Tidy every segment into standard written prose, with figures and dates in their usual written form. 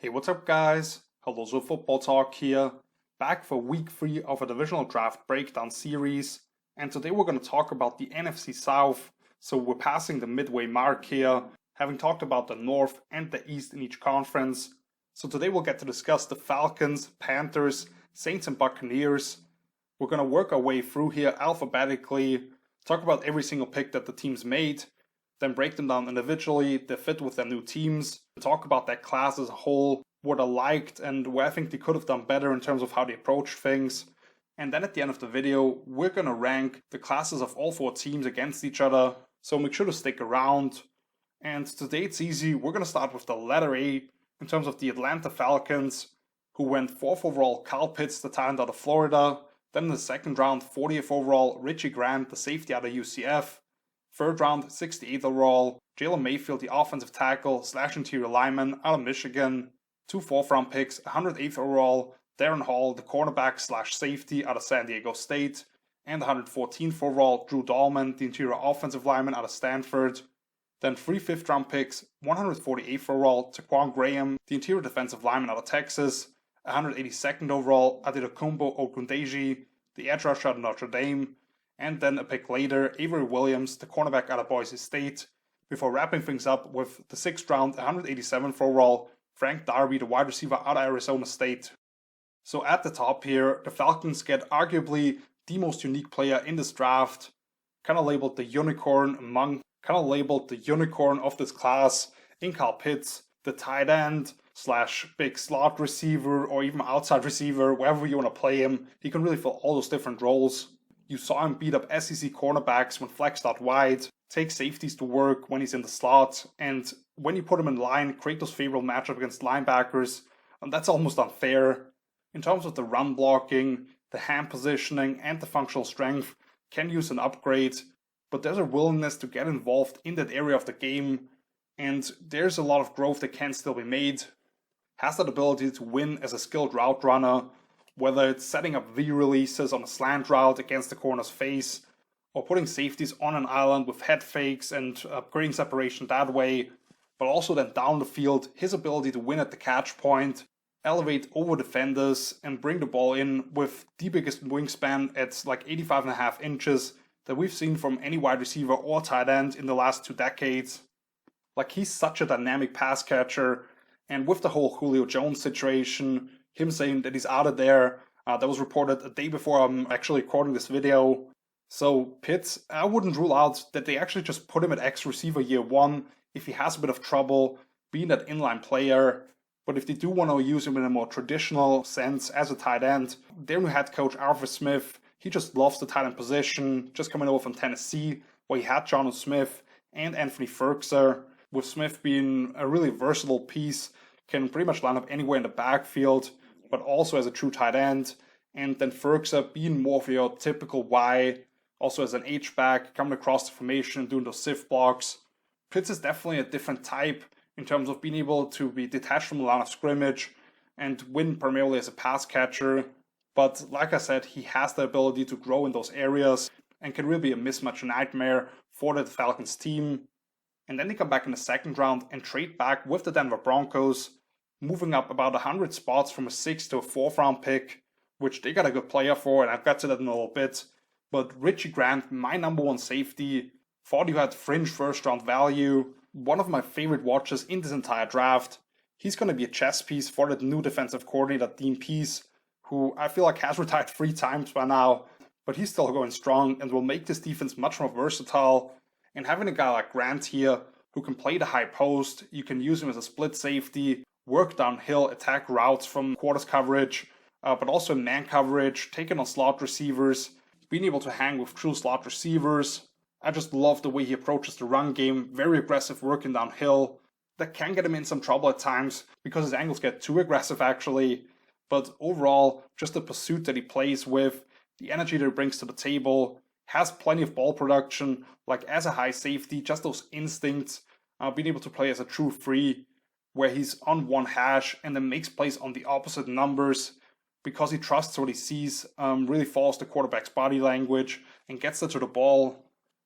Hey, what's up, guys? Hello, so Football Talk here, back for week 3 of a divisional draft breakdown series. And today we're going to talk about the NFC South. So we're passing the midway mark here, having talked about the North and the East in each conference. So today we'll get to discuss the Falcons, Panthers, Saints, and Buccaneers. We're going to work our way through here alphabetically, talk about every single pick that the teams made, then break them down individually, their fit with their new teams, talk about that class as a whole, what I liked and where I think they could have done better in terms of how they approached things. And then at the end of the video, we're going to rank the classes of all 4 teams against each other, so make sure to stick around. And today it's easy, we're going to start with the letter A in terms of the Atlanta Falcons, who went 4th overall Kyle Pitts, the tight end out of Florida, then in the 2nd round 40th overall Richie Grant, the safety out of UCF, 3rd round, 68th overall, Jalen Mayfield, the offensive tackle / interior lineman out of Michigan. 2 4th round picks, 108th overall, Darren Hall, the cornerback / safety out of San Diego State. And 114th overall, Drew Dahlman, the interior offensive lineman out of Stanford. Then 3 5th round picks, 148th overall, Taquan Graham, the interior defensive lineman out of Texas. 182nd overall, Adedokumbo Ogundeji, the edge rusher out of Notre Dame. And then a pick later, Avery Williams, the cornerback out of Boise State, before wrapping things up with the 6th round, 187th overall, Frank Darby, the wide receiver out of Arizona State. So at the top here, the Falcons get arguably the most unique player in this draft, kind of labeled the unicorn of this class in Kyle Pitts, the tight end / big slot receiver or even outside receiver, wherever you want to play him. He can really fill all those different roles. You saw him beat up SEC cornerbacks when flexed out wide, take safeties to work when he's in the slot, and when you put him in line, create those favorable matchups against linebackers, and that's almost unfair. In terms of the run blocking, the hand positioning, and the functional strength, can use an upgrade, but there's a willingness to get involved in that area of the game, and there's a lot of growth that can still be made. Has that ability to win as a skilled route runner, whether it's setting up V-releases on a slant route against the corner's face, or putting safeties on an island with head fakes and upgrading separation that way, but also then down the field, his ability to win at the catch point, elevate over defenders, and bring the ball in with the biggest wingspan at like 85.5 inches that we've seen from any wide receiver or tight end in the last 2 decades. Like, he's such a dynamic pass catcher, and with the whole Julio Jones situation, him saying that he's out of there, that was reported a day before I'm actually recording this video. So Pitts, I wouldn't rule out that they actually just put him at X receiver year 1 if he has a bit of trouble being that inline player. But if they do want to use him in a more traditional sense as a tight end, their new head coach Arthur Smith, he just loves the tight end position, just coming over from Tennessee, where he had Jonnu Smith and Anthony Ferguson, with Smith being a really versatile piece, can pretty much line up anywhere in the backfield, but also as a true tight end. And then Ferguson being more of your typical Y, also as an H-back, coming across the formation and doing those sift blocks. Pitts is definitely a different type in terms of being able to be detached from the line of scrimmage and win primarily as a pass catcher. But like I said, he has the ability to grow in those areas and can really be a mismatch nightmare for the Falcons team. And then they come back in the 2nd round and trade back with the Denver Broncos, moving up about 100 spots from a 6th to a 4th round pick, which they got a good player for, and I'll get to that in a little bit. But Richie Grant, my number 1 safety, thought you had fringe 1st round value, one of my favorite watches in this entire draft. He's going to be a chess piece for the new defensive coordinator, Dean Pease, who I feel like has retired 3 times by now, but he's still going strong and will make this defense much more versatile. And having a guy like Grant here, who can play the high post, you can use him as a split safety, work downhill, attack routes from quarters coverage, but also in man coverage, taking on slot receivers, being able to hang with true slot receivers. I just love the way he approaches the run game, very aggressive working downhill. That can get him in some trouble at times, because his angles get too aggressive actually. But overall, just the pursuit that he plays with, the energy that he brings to the table, has plenty of ball production, like as a high safety, just those instincts, being able to play as a true free, where he's on one hash and then makes plays on the opposite numbers because he trusts what he sees, really follows the quarterback's body language and gets there to the ball.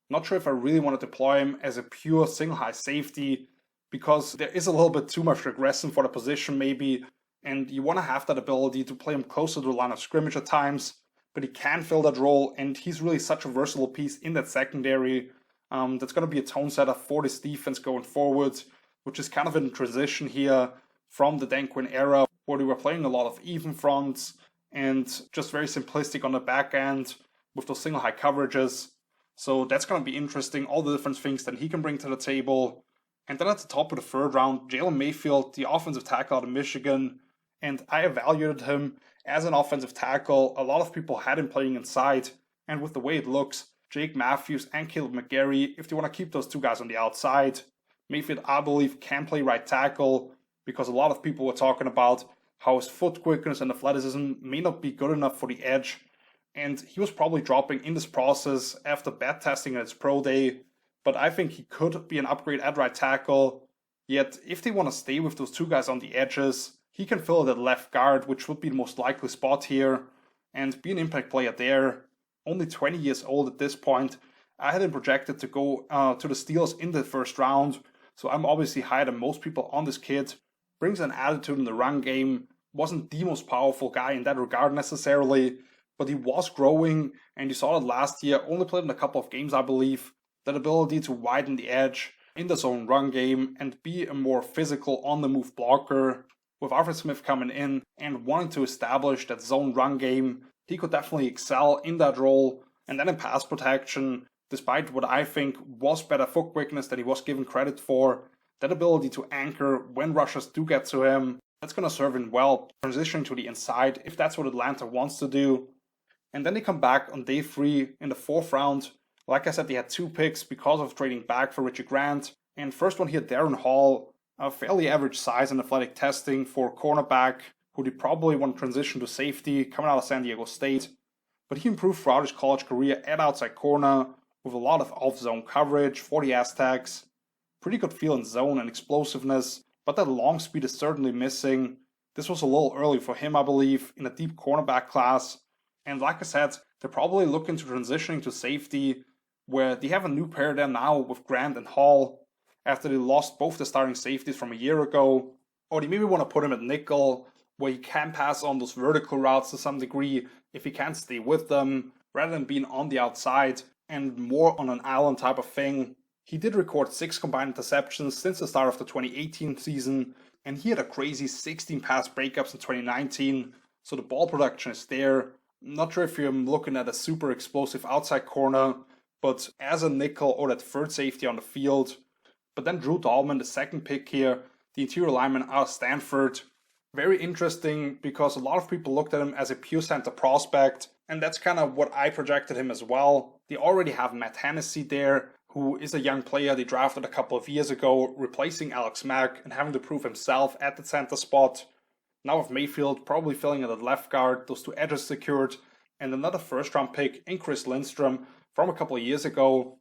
Not sure if I really want to deploy him as a pure single high safety, because there is a little bit too much regression for the position maybe, and you want to have that ability to play him closer to the line of scrimmage at times, but he can fill that role, and he's really such a versatile piece in that secondary. That's going to be a tone setter for this defense going forward, which is kind of in transition here from the Dan Quinn era, where they were playing a lot of even fronts and just very simplistic on the back end with those single high coverages. So that's going to be interesting, all the different things that he can bring to the table. And then at the top of the third round, Jalen Mayfield, the offensive tackle out of Michigan, and I evaluated him as an offensive tackle. A lot of people had him playing inside, and with the way it looks, Jake Matthews and Caleb McGarry, if they want to keep those two guys on the outside, Mayfield, I believe, can play right tackle, because a lot of people were talking about how his foot quickness and athleticism may not be good enough for the edge, and he was probably dropping in this process after bad testing at his pro day, but I think he could be an upgrade at right tackle. Yet, if they want to stay with those two guys on the edges, he can fill it at left guard, which would be the most likely spot here, and be an impact player there. Only 20 years old at this point. I had him projected to go to the Steelers in the first round, so I'm obviously higher than most people on this kid. Brings an attitude in the run game, wasn't the most powerful guy in that regard necessarily, but he was growing, and you saw it last year, only played in a couple of games I believe. That ability to widen the edge in the zone run game and be a more physical on-the-move blocker. With Arthur Smith coming in and wanting to establish that zone run game, he could definitely excel in that role. And then in pass protection, despite what I think was better foot quickness than he was given credit for, that ability to anchor when rushers do get to him, that's going to serve him well, transitioning to the inside if that's what Atlanta wants to do. And then they come back on day 3 in the 4th round. Like I said, they had 2 picks because of trading back for Richie Grant. And first one here, Darren Hall, a fairly average size and athletic testing for cornerback, who they probably want to transition to safety, coming out of San Diego State. But he improved throughout his college career at outside corner, with a lot of off-zone coverage for the Aztecs. Pretty good feel in zone and explosiveness, but that long speed is certainly missing. This was a little early for him, I believe, in a deep cornerback class. And like I said, they're probably looking to transitioning to safety, where they have a new pair there now with Grant and Hall, after they lost both the starting safeties from a year ago. Or they maybe want to put him at nickel, where he can pass on those vertical routes to some degree if he can't stay with them, rather than being on the outside and more on an island type of thing. He did record 6 combined interceptions since the start of the 2018 season, and he had a crazy 16 pass breakups in 2019, so the ball production is there. Not sure if you're looking at a super explosive outside corner, but as a nickel or that third safety on the field. But then Drew Dahlman, the second pick here, the interior lineman out of Stanford. Very interesting because a lot of people looked at him as a pure center prospect, and that's kind of what I projected him as well. They already have Matt Hennessy there, who is a young player they drafted a couple of years ago, replacing Alex Mack and having to prove himself at the center spot. Now with Mayfield probably filling at the left guard, those 2 edges secured, and another first round pick in Chris Lindstrom from a couple of years ago.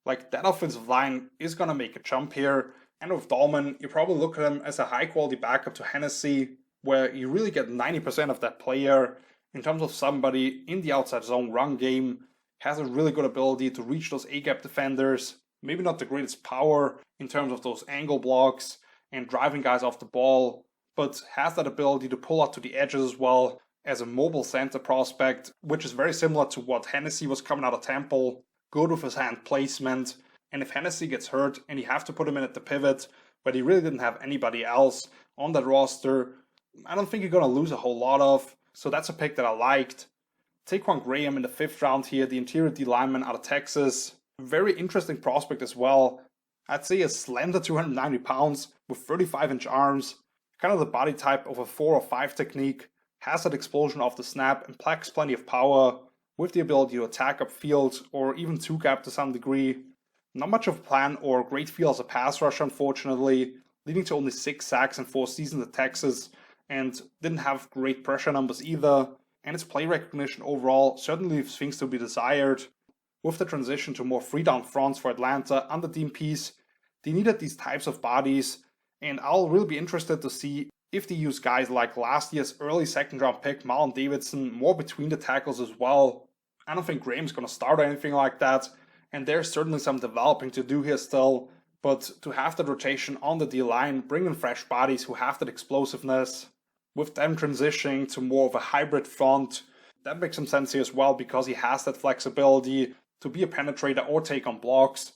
Like, that offensive line is going to make a jump here. And with Dahlman, you probably look at him as a high quality backup to Hennessy, where you really get 90% of that player in terms of somebody in the outside zone run game, has a really good ability to reach those A-gap defenders, maybe not the greatest power in terms of those angle blocks and driving guys off the ball, but has that ability to pull out to the edges as well as a mobile center prospect, which is very similar to what Hennessy was coming out of Temple, good with his hand placement. And if Hennessy gets hurt and you have to put him in at the pivot, but he really didn't have anybody else on that roster, I don't think you're going to lose a whole lot of. So that's a pick that I liked. Taquan Graham in the 5th round here, the interior D lineman out of Texas. Very interesting prospect as well. I'd say a slender 290 pounds with 35-inch arms. Kind of the body type of a 4 or 5 technique. Has that explosion off the snap and packs plenty of power with the ability to attack upfield or even 2-gap to some degree. Not much of a plan or great feel as a pass rusher, unfortunately, leading to only 6 sacks in 4 seasons at Texas, and didn't have great pressure numbers either. And its play recognition overall certainly leaves things to be desired. With the transition to more free-down fronts for Atlanta under Dean Pease, they needed these types of bodies, and I'll really be interested to see if they use guys like last year's early 2nd-round pick Marlon Davidson more between the tackles as well. I don't think Graham's going to start or anything like that, and there's certainly some developing to do here still, But to have that rotation on the D-line, bring in fresh bodies who have that explosiveness, with them transitioning to more of a hybrid front, that makes some sense here as well because he has that flexibility to be a penetrator or take on blocks.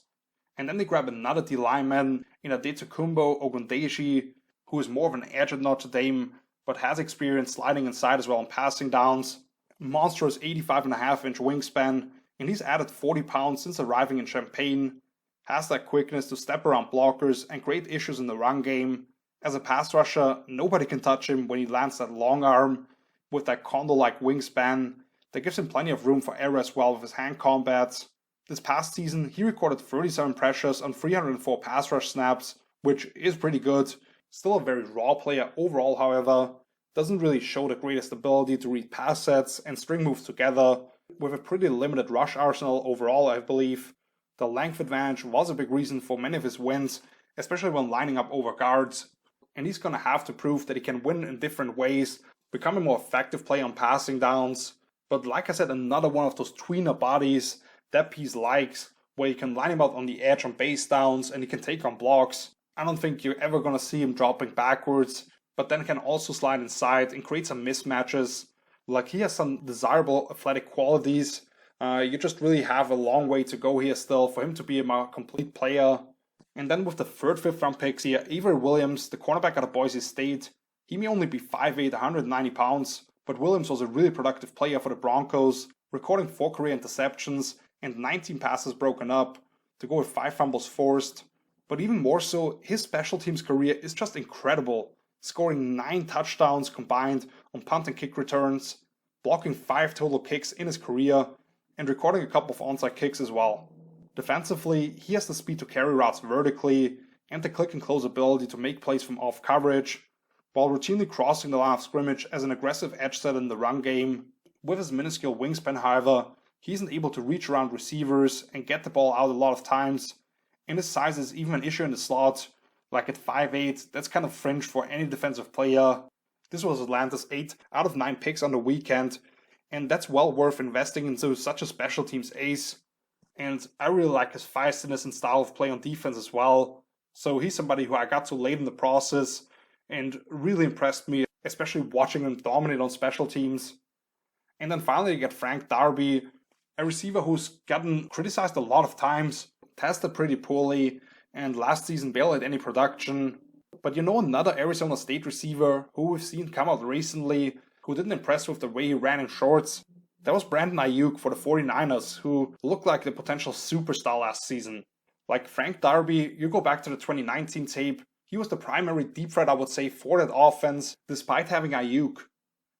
And then they grab another D-lineman in Adetokunbo Ogundeji, who is more of an edge at Notre Dame, but has experience sliding inside as well in passing downs. Monstrous 85.5-inch wingspan, and he's added 40 pounds since arriving in Champaign. Has that quickness to step around blockers and create issues in the run game. As a pass rusher, nobody can touch him when he lands that long arm with that condor-like wingspan. That gives him plenty of room for error as well with his hand combats. This past season, he recorded 37 pressures on 304 pass rush snaps, which is pretty good. Still a very raw player overall, however. Doesn't really show the greatest ability to read pass sets and string moves together, with a pretty limited rush arsenal overall, I believe. The length advantage was a big reason for many of his wins, especially when lining up over guards. And he's going to have to prove that he can win in different ways, become a more effective player on passing downs. But like I said, another one of those tweener bodies that piece likes, where you can line him out on the edge on base downs and he can take on blocks. I don't think you're ever going to see him dropping backwards, but then can also slide inside and create some mismatches. Like, he has some desirable athletic qualities. You just really have a long way to go here still for him to be a more complete player. And then with the 3rd, 5th round picks here, Avery Williams, the cornerback out of Boise State, he may only be 5'8", 190 pounds, but Williams was a really productive player for the Broncos, recording 4 career interceptions and 19 passes broken up, to go with 5 fumbles forced. But even more so, his special teams career is just incredible, scoring 9 touchdowns combined on punt and kick returns, blocking 5 total kicks in his career, and recording a couple of onside kicks as well. Defensively, he has the speed to carry routes vertically and the click and close ability to make plays from off coverage, while routinely crossing the line of scrimmage as an aggressive edge set in the run game. With his minuscule wingspan, however, he isn't able to reach around receivers and get the ball out a lot of times, and his size is even an issue in the slot. Like at 5'8", that's kind of fringe for any defensive player. This was Atlanta's 8 out of 9 picks on the weekend, and that's well worth investing into such a special teams ace. And I really like his feistiness and style of play on defense as well. So he's somebody who I got to late in the process and really impressed me, especially watching him dominate on special teams. And then finally you get Frank Darby, a receiver who's gotten criticized a lot of times, tested pretty poorly, and last season barely had any production. But another Arizona State receiver who we've seen come out recently, who didn't impress with the way he ran in shorts, that was Brandon Ayuk for the 49ers, who looked like the potential superstar last season. Like Frank Darby, you go back to the 2019 tape, he was the primary deep threat, I would say, for that offense, despite having Ayuk.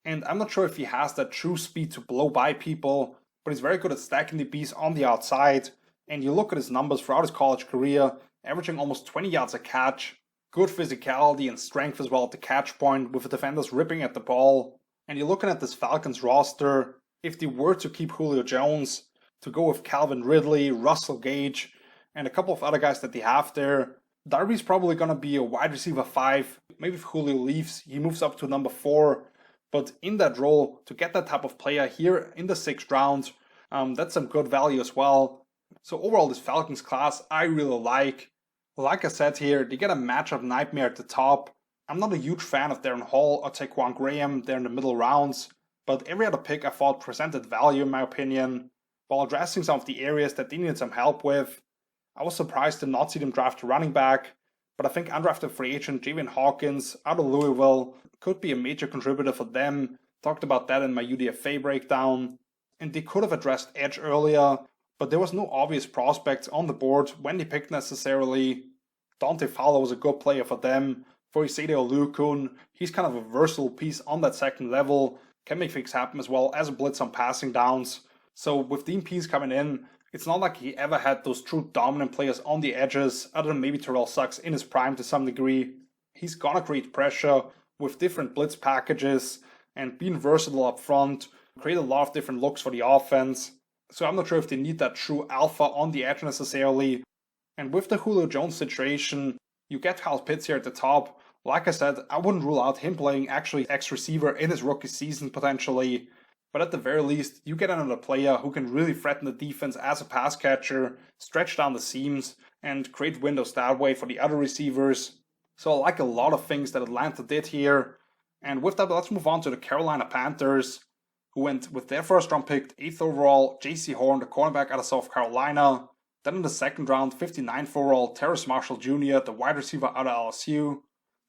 And I'm not sure if he has that true speed to blow by people, but he's very good at stacking the bees on the outside. And you look at his numbers throughout his college career, averaging almost 20 yards a catch, good physicality and strength as well at the catch point, with the defenders ripping at the ball. And you're looking at this Falcons roster, if they were to keep Julio Jones, to go with Calvin Ridley, Russell Gage, and a couple of other guys that they have there, Darby's probably going to be a wide receiver 5. Maybe if Julio leaves, he moves up to number 4. But in that role, to get that type of player here in the 6th round, that's some good value as well. So overall, this Falcons class, I really like. Like I said here, they get a matchup nightmare at the top. I'm not a huge fan of Darren Hall or Taquan Graham there in the middle rounds, but every other pick I thought presented value in my opinion, while addressing some of the areas that they needed some help with. I was surprised to not see them draft a running back, but I think undrafted free agent Javian Hawkins out of Louisville could be a major contributor for them. Talked about that in my UDFA breakdown. And they could have addressed edge earlier, but there was no obvious prospects on the board when they picked necessarily. Dante Fowler was a good player for them. For Isaiah Olukun, he's kind of a versatile piece on that second level, can make things happen as well as a blitz on passing downs. So with Dean Pease coming in, it's not like he ever had those true dominant players on the edges, other than maybe Terrell Suggs in his prime to some degree. He's gonna create pressure with different blitz packages and being versatile up front, create a lot of different looks for the offense. So I'm not sure if they need that true alpha on the edge necessarily. And with the Julio Jones situation, you get Kyle Pitts here at the top. Like I said, I wouldn't rule out him playing actually X-receiver in his rookie season potentially. But at the very least, you get another player who can really threaten the defense as a pass catcher, stretch down the seams, and create windows that way for the other receivers. So I like a lot of things that Atlanta did here. And with that, let's move on to the Carolina Panthers, who went with their first round pick, 8th overall, J.C. Horn, the cornerback out of South Carolina. Then in the second round, 59th overall, Terrace Marshall Jr., the wide receiver out of LSU.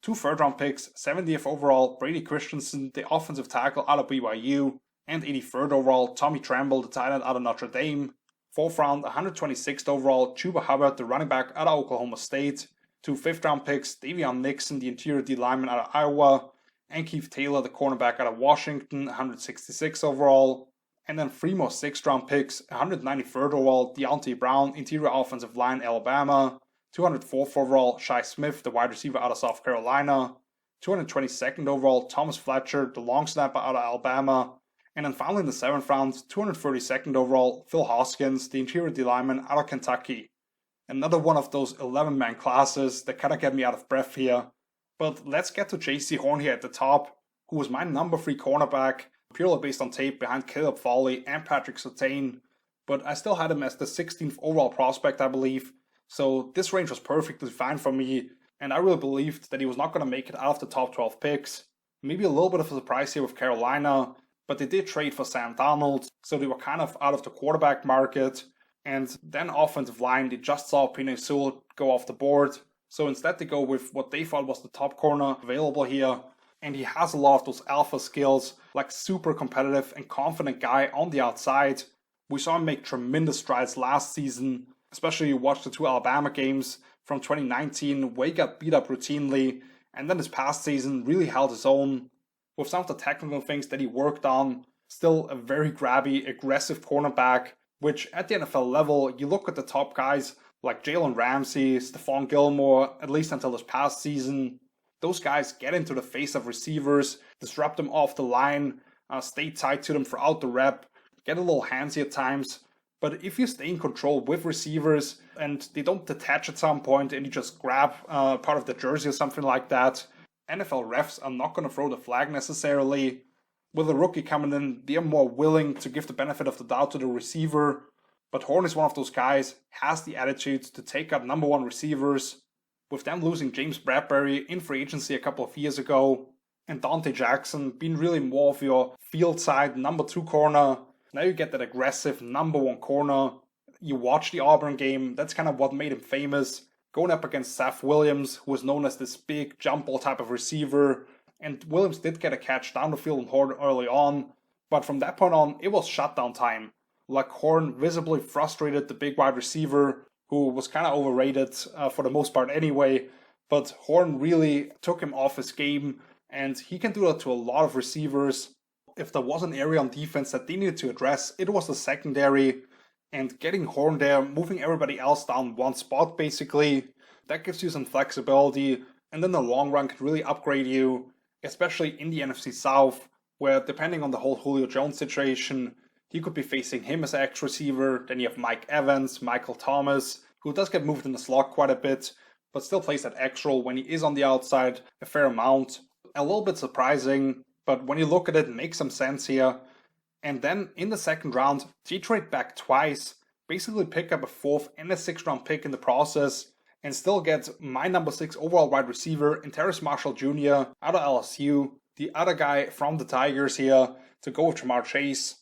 2 third-round picks, 70th overall, Brady Christensen, the offensive tackle out of BYU, and 83rd overall, Tommy Tremble, the tight end out of Notre Dame. 4th round, 126th overall, Chuba Hubbard, the running back out of Oklahoma State. 2 fifth-round picks, Davion Nixon, the interior D lineman out of Iowa, and Keith Taylor, the cornerback out of Washington, 166th overall. And then 3 more 6th-round picks, 193rd overall, Deontay Brown, interior offensive line, Alabama. 204th overall, Shai Smith, the wide receiver out of South Carolina. 222nd overall, Thomas Fletcher, the long snapper out of Alabama. And then finally in the 7th round, 232nd overall, Phil Hoskins, the interior D lineman out of Kentucky. Another one of those 11-man classes that kind of get me out of breath here. But let's get to J.C. Horn here at the top, who was my number 3 cornerback, purely based on tape behind Caleb Farley and Patrick Surtain. But I still had him as the 16th overall prospect, I believe. So this range was perfectly fine for me, and I really believed that he was not going to make it out of the top 12 picks. Maybe a little bit of a surprise here with Carolina, but they did trade for Sam Darnold, so they were kind of out of the quarterback market. And then offensive line, they just saw Penei Sewell go off the board. So instead they go with what they thought was the top corner available here. And he has a lot of those alpha skills, like super competitive and confident guy on the outside. We saw him make tremendous strides last season, especially you watch the 2 Alabama games from 2019 where he got beat up routinely. And then this past season really held his own with some of the technical things that he worked on. Still a very grabby, aggressive cornerback, which at the NFL level, you look at the top guys like Jalen Ramsey, Stephon Gilmore, at least until this past season. Those guys get into the face of receivers, disrupt them off the line, stay tight to them throughout the rep, get a little handsy at times. But if you stay in control with receivers and they don't detach at some point and you just grab part of the jersey or something like that, NFL refs are not going to throw the flag necessarily. With a rookie coming in, they're more willing to give the benefit of the doubt to the receiver. But Horn is one of those guys, has the attitude to take out number 1 receivers. With them losing James Bradbury in free agency a couple of years ago, and Dante Jackson being really more of your field side number 2 corner, now you get that aggressive number 1 corner. You watch the Auburn game, that's kind of what made him famous. Going up against Seth Williams, who was known as this big jump ball type of receiver. And Williams did get a catch down the field on Horn early on, but from that point on, it was shutdown time. Like Horn visibly frustrated the big wide receiver, who was kind of overrated for the most part anyway, but Horn really took him off his game, and he can do that to a lot of receivers. If there was an area on defense that they needed to address, it was the secondary, and getting Horn there, moving everybody else down one spot basically, that gives you some flexibility, and in the long run can really upgrade you, especially in the NFC South, where depending on the whole Julio Jones situation, you could be facing him as an X receiver. Then you have Mike Evans, Michael Thomas, who does get moved in the slot quite a bit, but still plays that X role when he is on the outside a fair amount. A little bit surprising, but when you look at it, it makes some sense here. And then in the second round, they trade back twice, basically pick up a 4th and a 6th round pick in the process, and still get my number 6 overall wide receiver in Terrace Marshall Jr. out of LSU, the other guy from the Tigers here, to go with Jamar Chase.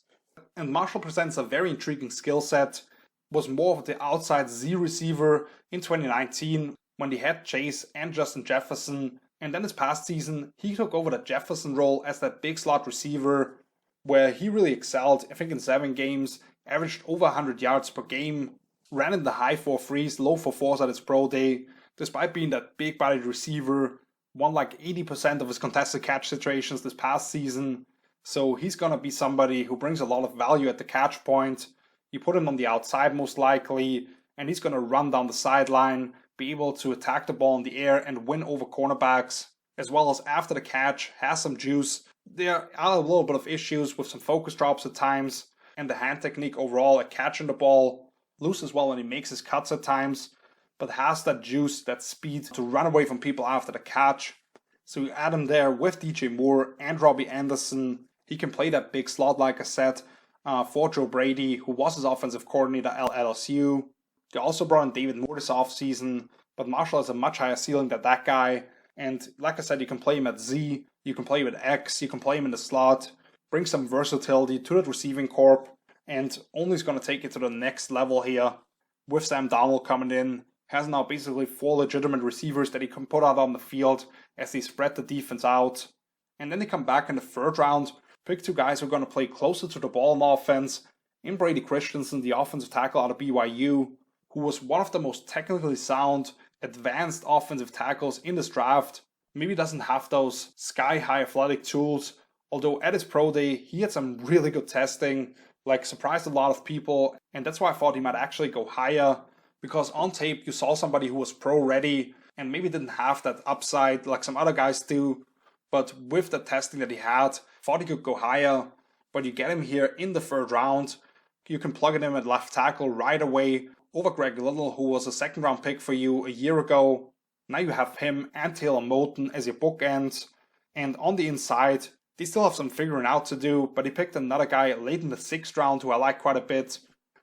And Marshall presents a very intriguing skill set, was more of the outside Z receiver in 2019 when they had Chase and Justin Jefferson, and then this past season he took over the Jefferson role as that big slot receiver, where he really excelled. I think in 7 games, averaged over 100 yards per game, ran in the high 4.3s, low 4.4s at his pro day, despite being that big-bodied receiver, won like 80% of his contested catch situations this past season. So he's going to be somebody who brings a lot of value at the catch point. You put him on the outside most likely, and he's going to run down the sideline, be able to attack the ball in the air and win over cornerbacks, as well as after the catch, has some juice. There are a little bit of issues with some focus drops at times, and the hand technique overall at catching the ball. Loose as well when he makes his cuts at times, but has that juice, that speed to run away from people after the catch. So you add him there with DJ Moore and Robbie Anderson. He can play that big slot, like I said, for Joe Brady, who was his offensive coordinator at LSU. They also brought in David Moore this offseason, but Marshall has a much higher ceiling than that guy. And like I said, you can play him at Z, you can play him at X, you can play him in the slot, bring some versatility to that receiving corp, and only is going to take it to the next level here. With Sam Darnold coming in, has now basically 4 legitimate receivers that he can put out on the field as they spread the defense out. And then they come back in the 3rd round, pick 2 guys who are going to play closer to the ball on offense, in Brady Christensen, the offensive tackle out of BYU, who was one of the most technically sound, advanced offensive tackles in this draft. Maybe doesn't have those sky-high athletic tools, although at his pro day, he had some really good testing, surprised a lot of people, and that's why I thought he might actually go higher, because on tape you saw somebody who was pro-ready and maybe didn't have that upside like some other guys do, but with the testing that he had, thought he could go higher. But you get him here in the 3rd round, you can plug in him at left tackle right away over Greg Little, who was a 2nd round pick for you a year ago. Now you have him and Taylor Moton as your bookends, and on the inside, they still have some figuring out to do, but he picked another guy late in the 6th round who I like quite a bit.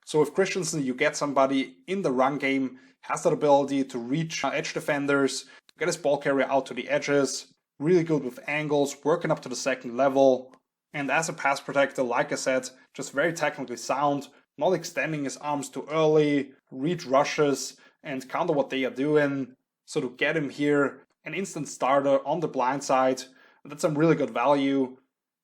So with Christensen, you get somebody in the run game, has that ability to reach edge defenders, get his ball carrier out to the edges, really good with angles, working up to the 2nd level. And as a pass protector, like I said, just very technically sound, not extending his arms too early, read rushes, and counter what they are doing. So to get him here, an instant starter on the blind side, that's some really good value.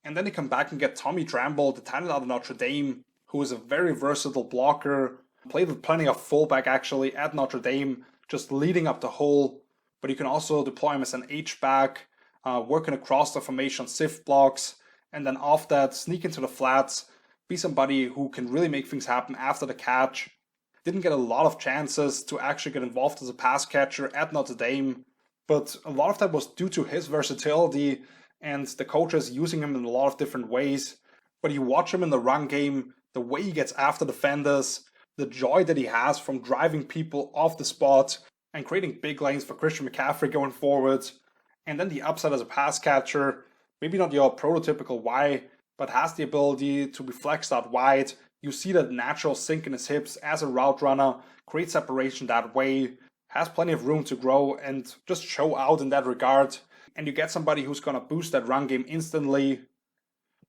And then they come back and get Tommy Tremble, the talent out of Notre Dame, who is a very versatile blocker, played with plenty of fullback actually at Notre Dame, just leading up the hole. But you can also deploy him as an H-back, working across the formation sift blocks, and then off that, sneak into the flats, be somebody who can really make things happen after the catch. Didn't get a lot of chances to actually get involved as a pass catcher at Notre Dame, but a lot of that was due to his versatility and the coaches using him in a lot of different ways. But you watch him in the run game, the way he gets after defenders, the joy that he has from driving people off the spot and creating big lanes for Christian McCaffrey going forward. And then the upside as a pass catcher, maybe not your prototypical Y, but has the ability to be flexed out wide. You see that natural sink in his hips as a route runner, create separation that way, has plenty of room to grow and just show out in that regard. And you get somebody who's going to boost that run game instantly.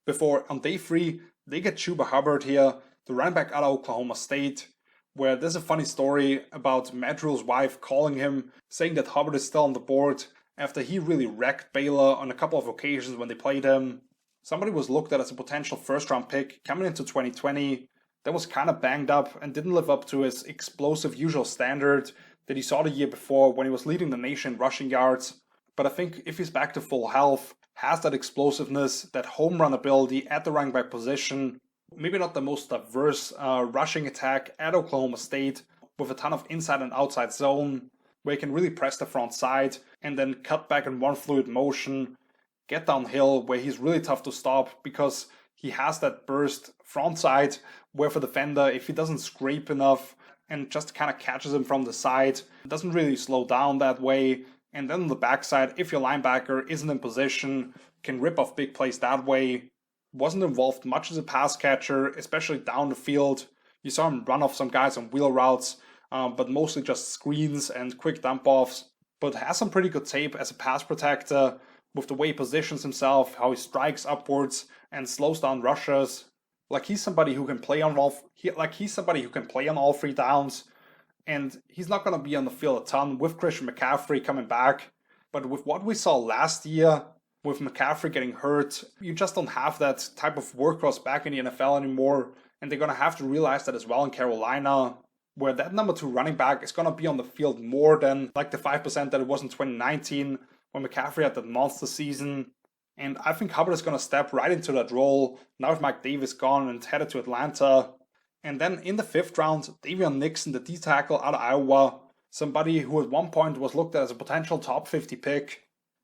Before on day 3, they get Chuba Hubbard here, the running back out of Oklahoma State, where there's a funny story about Matt Rule's wife calling him, saying that Hubbard is still on the board after he really wrecked Baylor on a couple of occasions when they played him. Somebody was looked at as a potential 1st round pick coming into 2020 that was kind of banged up and didn't live up to his explosive usual standard that he saw the year before when he was leading the nation in rushing yards. But I think if he's back to full health, has that explosiveness, that home run ability at the running back position, maybe not the most diverse rushing attack at Oklahoma State with a ton of inside and outside zone, where he can really press the front side and then cut back in one fluid motion, get downhill where he's really tough to stop because he has that burst front side where for the defender, if he doesn't scrape enough and just kind of catches him from the side, it doesn't really slow down that way. And then on the backside, if your linebacker isn't in position, can rip off big plays that way. Wasn't involved much as a pass catcher, especially down the field. You saw him run off some guys on wheel routes, but mostly just screens and quick dump offs. But has some pretty good tape as a pass protector with the way he positions himself, how he strikes upwards and slows down rushers. He's somebody who can play on all 3 downs. And he's not going to be on the field a ton with Christian McCaffrey coming back. But with what we saw last year, with McCaffrey getting hurt, you just don't have that type of workhorse back in the NFL anymore. And they're going to have to realize that as well in Carolina, where that number 2 running back is going to be on the field more than the 5% that it was in 2019 when McCaffrey had that monster season. And I think Hubbard is going to step right into that role now with Mike Davis gone and headed to Atlanta. And then in the 5th round, Davion Nixon, the D-tackle out of Iowa, somebody who at one point was looked at as a potential top 50 pick.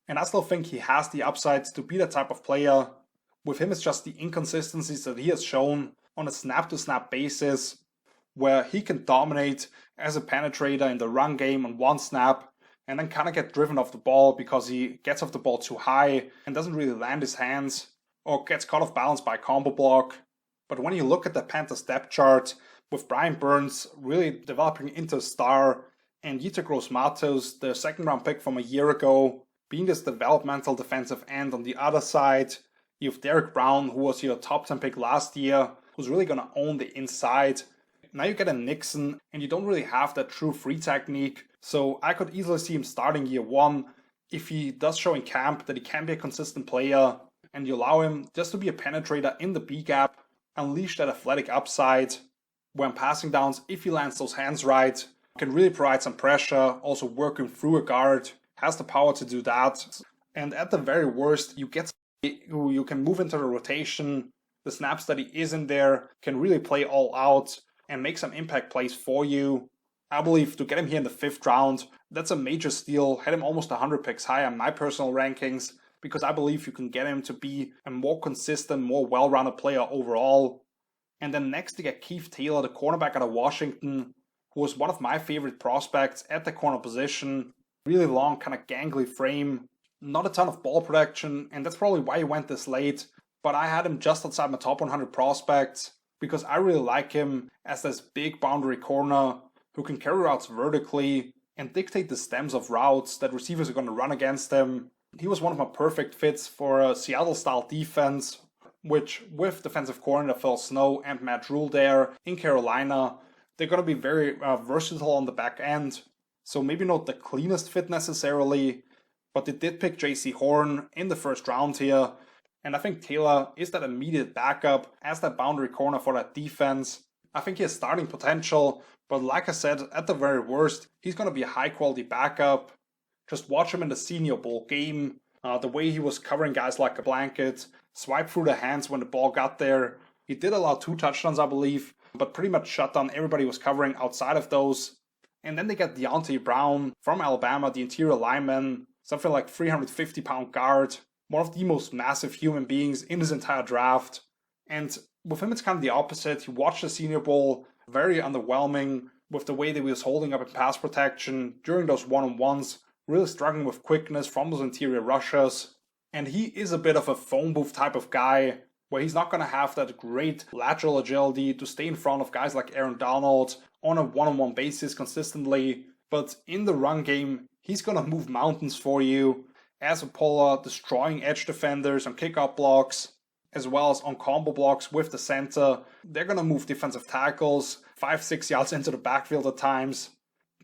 And I still think he has the upside to be that type of player. With him, it's just the inconsistencies that he has shown on a snap-to-snap basis, where he can dominate as a penetrator in the run game on one snap, and then kind of get driven off the ball because he gets off the ball too high and doesn't really land his hands, or gets caught off balance by a combo block. But when you look at the Panthers depth chart, with Brian Burns really developing into a star, and Yetur Gross-Matos, the second round pick from a year ago, being this developmental defensive end on the other side. You have Derek Brown, who was your top 10 pick last year, who's really going to own the inside. Now you get a Nixon, and you don't really have that true free technique, so I could easily see him starting year one if he does show in camp that he can be a consistent player, and you allow him just to be a penetrator in the B gap, unleash that athletic upside. When passing downs, if he lands those hands right, can really provide some pressure, also working through a guard, has the power to do that. And at the very worst, you get somebody who you can move into the rotation. The snaps that he is in there can really play all out and make some impact plays for you. I believe to get him here in the 5th round, that's a major steal. Had him almost 100 picks high on my personal rankings, because I believe you can get him to be a more consistent, more well-rounded player overall. And then next to get Keith Taylor, the cornerback out of Washington, who was one of my favorite prospects at the corner position. Really long, kind of gangly frame, not a ton of ball protection, and that's probably why he went this late. But I had him just outside my top 100 prospects, because I really like him as this big boundary corner who can carry routes vertically and dictate the stems of routes that receivers are going to run against him. He was one of my perfect fits for a Seattle-style defense, which with defensive coordinator Phil Snow and Matt Rule there in Carolina, they're going to be very versatile on the back end. So maybe not the cleanest fit necessarily, but they did pick JC Horn in the 1st round here. And I think Taylor is that immediate backup as that boundary corner for that defense. I think he has starting potential, but like I said, at the very worst, he's going to be a high quality backup. Just watch him in the Senior Bowl game. The way he was covering guys like a blanket, swipe through the hands when the ball got there. He did allow 2 touchdowns, I believe, but pretty much shut down everybody was covering outside of those. And then they get Deontay Brown from Alabama, the interior lineman, something like 350-pound guard, one of the most massive human beings in this entire draft. And with him, it's kind of the opposite. You watch the Senior Bowl, very underwhelming with the way that he was holding up in pass protection during those one-on-ones, really struggling with quickness from those interior rushers. And he is a bit of a phone booth type of guy, where he's not going to have that great lateral agility to stay in front of guys like Aaron Donald on a one-on-one basis consistently. But in the run game, he's going to move mountains for you, as a puller, destroying edge defenders on kick-out blocks, as well as on combo blocks with the center. They're going to move defensive tackles 5-6 yards into the backfield at times.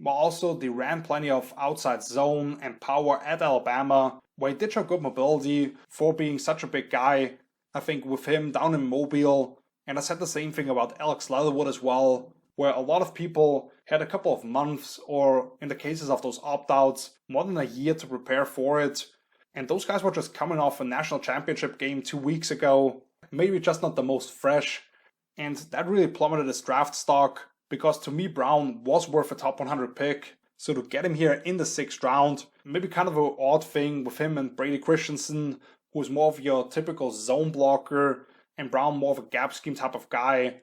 But also, they ran plenty of outside zone and power at Alabama, where he did show good mobility for being such a big guy. I think with him down in Mobile, and I said the same thing about Alex Leatherwood as well, where a lot of people had a couple of months, or in the cases of those opt-outs, more than a year to prepare for it. And those guys were just coming off a national championship game 2 weeks ago, maybe just not the most fresh. And that really plummeted his draft stock, because to me Brown was worth a top 100 pick. So to get him here in the 6th round, maybe kind of an odd thing with him and Brady Christensen, who's more of your typical zone blocker, and Brown more of a gap scheme type of guy.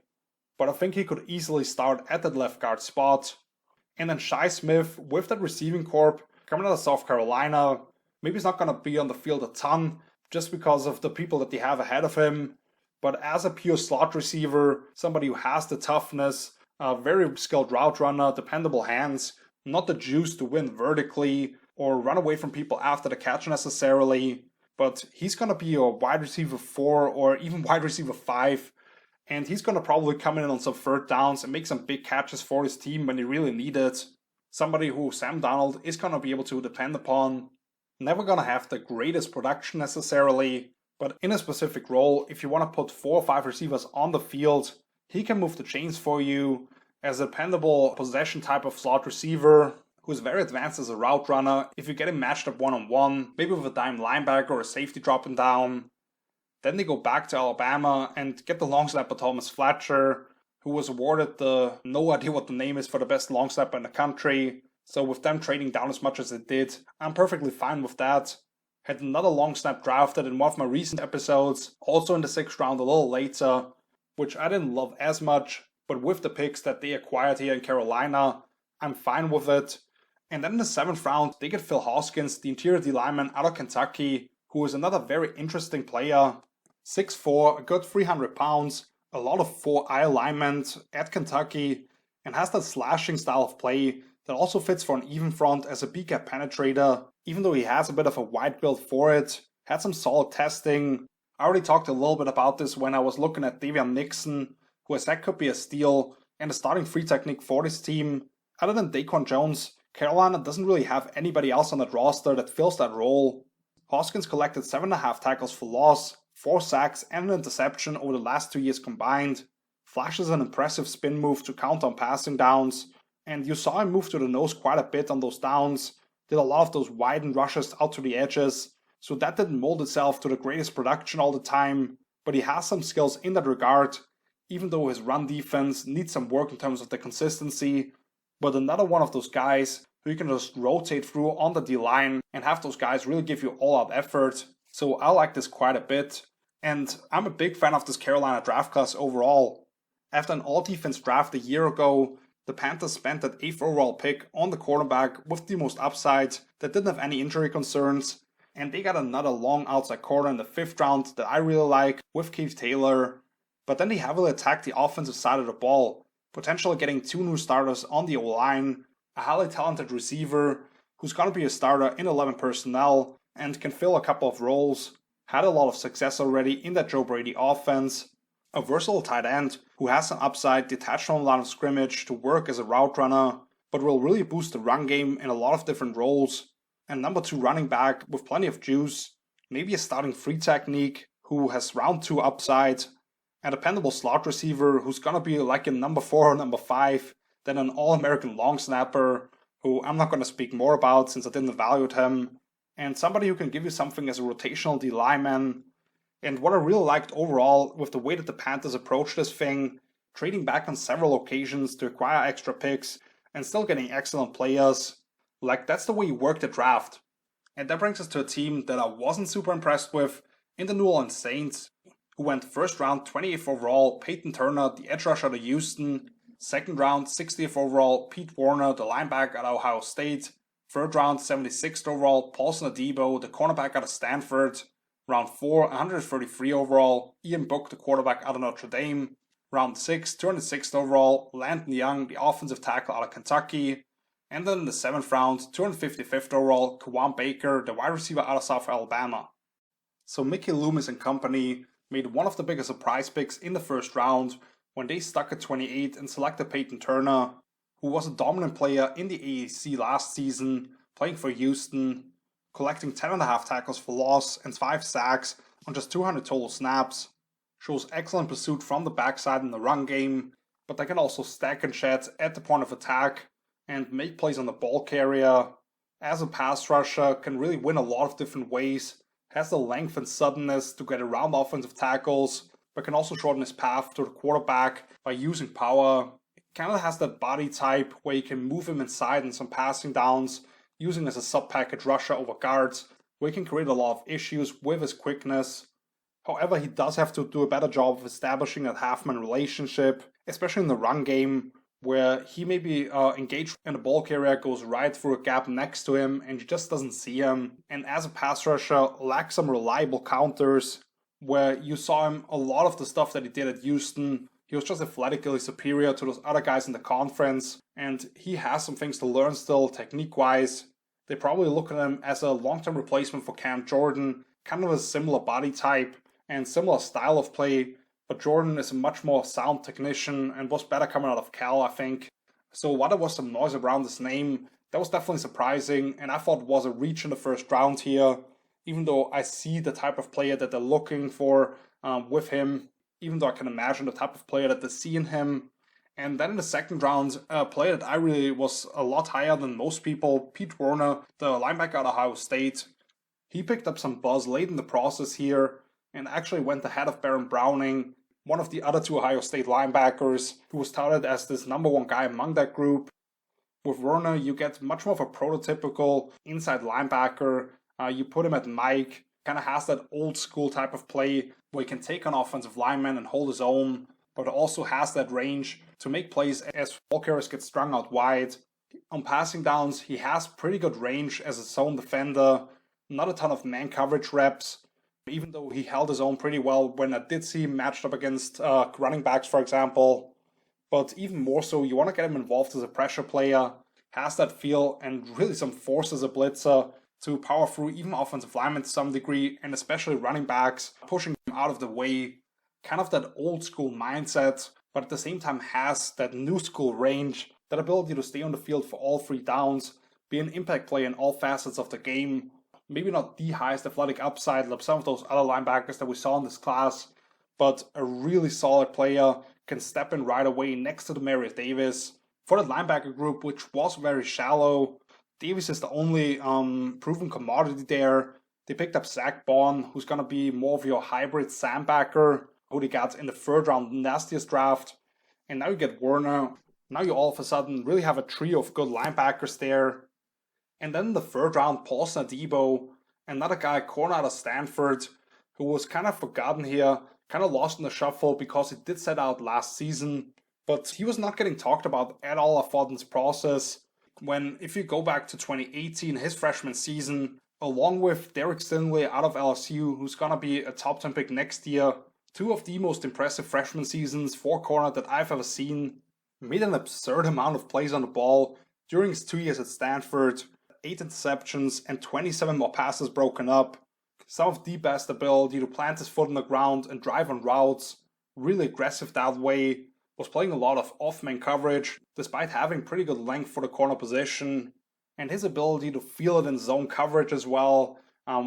But I think he could easily start at that left guard spot. And then Shi Smith with that receiving corp coming out of South Carolina. Maybe he's not going to be on the field a ton just because of the people that they have ahead of him. But as a pure slot receiver, somebody who has the toughness, a very skilled route runner, dependable hands, not the juice to win vertically or run away from people after the catch necessarily. But he's going to be a wide receiver 4 or even wide receiver 5. And he's going to probably come in on some 3rd downs and make some big catches for his team when they really need it. Somebody who Sam Darnold is going to be able to depend upon. Never going to have the greatest production necessarily, but in a specific role, if you want to put 4 or 5 receivers on the field, he can move the chains for you as a dependable possession type of slot receiver who's very advanced as a route runner. If you get him matched up one-on-one, maybe with a dime linebacker or a safety dropping down. Then they go back to Alabama and get the long snapper Thomas Fletcher, who was awarded the no idea what the name is for the best long snapper in the country. So with them trading down as much as it did, I'm perfectly fine with that. Had another long snap drafted in one of my recent episodes, also in the 6th round a little later, which I didn't love as much, but with the picks that they acquired here in Carolina, I'm fine with it. And then in the 7th round, they get Phil Hoskins, the interior D lineman out of Kentucky, who is another very interesting player. 6'4", a good 300 pounds, a lot of 4-eye alignment at Kentucky, and has that slashing style of play that also fits for an even front as a B-gap penetrator, even though he has a bit of a wide build for it. Had some solid testing. I already talked a little bit about this when I was looking at Davion Nixon, who I said could be a steal and a starting free technique for this team. Other than Daquan Jones, Carolina doesn't really have anybody else on that roster that fills that role. Hoskins collected 7.5 tackles for loss, 4 sacks and an interception over the last 2 years combined. Flashes an impressive spin move to counter on passing downs, and you saw him move to the nose quite a bit on those downs, did a lot of those widened rushes out to the edges, so that didn't mold itself to the greatest production all the time, but he has some skills in that regard, even though his run defense needs some work in terms of the consistency. But another one of those guys who you can just rotate through on the D-line and have those guys really give you all-out effort. So I like this quite a bit. And I'm a big fan of this Carolina draft class overall. After an all-defense draft a year ago, the Panthers spent that 8th overall pick on the quarterback with the most upside that didn't have any injury concerns. And they got another long outside corner in the 5th round that I really like with Keith Taylor. But then they heavily attacked the offensive side of the ball, potentially getting 2 new starters on the O-line, a highly talented receiver who's going to be a starter in 11 personnel and can fill a couple of roles, had a lot of success already in that Joe Brady offense, a versatile tight end who has an upside detached from a line of scrimmage to work as a route runner, but will really boost the run game in a lot of different roles, and number 2 running back with plenty of juice, maybe a starting free technique who has round 2 upside, and a dependable slot receiver who's gonna be like a number 4 or number 5, then an All-American long snapper, who I'm not gonna speak more about since I didn't evaluate him, and somebody who can give you something as a rotational D lineman. And what I really liked overall with the way that the Panthers approached this thing, trading back on several occasions to acquire extra picks and still getting excellent players, like that's the way you work the draft. And that brings us to a team that I wasn't super impressed with in the New Orleans Saints, who went 1st round 28th overall Peyton Turner, the edge rusher out of Houston, 2nd round 60th overall Pete Warner, the linebacker at Ohio State, 3rd round 76th overall Paulson Adebo, the cornerback out of Stanford, round 4 133 overall Ian Book, the quarterback out of Notre Dame, round 6 206th overall Landon Young, the offensive tackle out of Kentucky, and then in the 7th round 255th overall Kawan Baker, the wide receiver out of South Alabama. So Mickey Loomis and company made one of the biggest surprise picks in the 1st round when they stuck at 28 and selected Peyton Turner, who was a dominant player in the AAC last season, playing for Houston, collecting 10.5 tackles for loss and 5 sacks on just 200 total snaps. Shows excellent pursuit from the backside in the run game, but they can also stack and shed at the point of attack and make plays on the ball carrier. As a pass rusher, can really win a lot of different ways, has the length and suddenness to get around offensive tackles, but can also shorten his path to the quarterback by using power. Kind of has that body type where you can move him inside in some passing downs, using as a sub-package rusher over guards, where he can create a lot of issues with his quickness. However, he does have to do a better job of establishing that half-man relationship, especially in the run game, where he may be engaged and the ball carrier goes right through a gap next to him and he just doesn't see him. And as a pass rusher, lacks some reliable counters, where you saw him a lot of the stuff that he did at Houston. He was just athletically superior to those other guys in the conference, and he has some things to learn still, technique-wise. They probably look at him as a long-term replacement for Cam Jordan, kind of a similar body type and similar style of play, but Jordan is a much more sound technician and was better coming out of Cal, I think. So while there was some noise around his name, that was definitely surprising, and I thought it was a reach in the 1st round here, even though I see the type of player that they're looking for with him, even though I can imagine the type of player that they see in him. And then in the 2nd round, a player that I really was a lot higher than most people, Pete Warner, the linebacker out of Ohio State. He picked up some buzz late in the process here and actually went ahead of Baron Browning, one of the other 2 Ohio State linebackers, who was touted as this number 1 guy among that group. With Warner, you get much more of a prototypical inside linebacker. You put him at Mike, kind of has that old school type of play where he can take on offensive linemen and hold his own, but also has that range to make plays as ball carriers get strung out wide. On passing downs, he has pretty good range as a zone defender, not a ton of man coverage reps, even though he held his own pretty well when I did see him matched up against running backs, for example. But even more so, you want to get him involved as a pressure player, has that feel and really some force as a blitzer to power through even offensive linemen to some degree, and especially running backs, pushing them out of the way. Kind of that old school mindset, but at the same time has that new school range, that ability to stay on the field for all 3 downs, be an impact player in all facets of the game. Maybe not the highest athletic upside like some of those other linebackers that we saw in this class, but a really solid player, can step in right away next to Demarius Davis. For the linebacker group, which was very shallow, Davis is the only proven commodity there. They picked up Zach Bond, who's going to be more of your hybrid sandbacker, who they got in the 3rd round nastiest draft. And now you get Werner. Now you all of a sudden really have a trio of good linebackers there. And then in the 3rd round, Paulson Adebo, another guy, corner out of Stanford, who was kind of forgotten here, kind of lost in the shuffle because he did set out last season. But he was not getting talked about at all, I thought, in this process. When, if you go back to 2018, his freshman season, along with Derek Stingley out of LSU, who's going to be a top 10 pick next year, 2 of the most impressive freshman seasons for corner that I've ever seen, made an absurd amount of plays on the ball during his 2 years at Stanford, 8 interceptions and 27 more passes broken up. Some of the best ability to plant his foot on the ground and drive on routes, really aggressive that way, was playing a lot of off-man coverage, despite having pretty good length for the corner position, and his ability to feel it in zone coverage as well,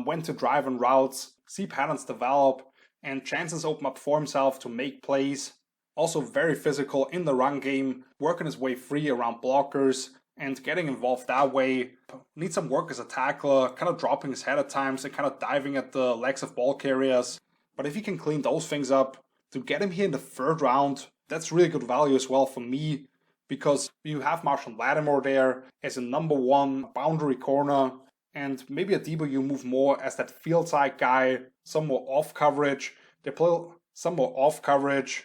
when to drive on routes, see patterns develop, and chances open up for himself to make plays. Also very physical in the run game, working his way free around blockers, and getting involved that way. Needs some work as a tackler, kind of dropping his head at times and kind of diving at the legs of ball carriers. But if he can clean those things up, to get him here in the 3rd round, that's really good value as well for me, because you have Marshall Lattimore there as a number 1 boundary corner, and maybe Adebo you move more as that field side guy, some more off coverage. They play some more off coverage.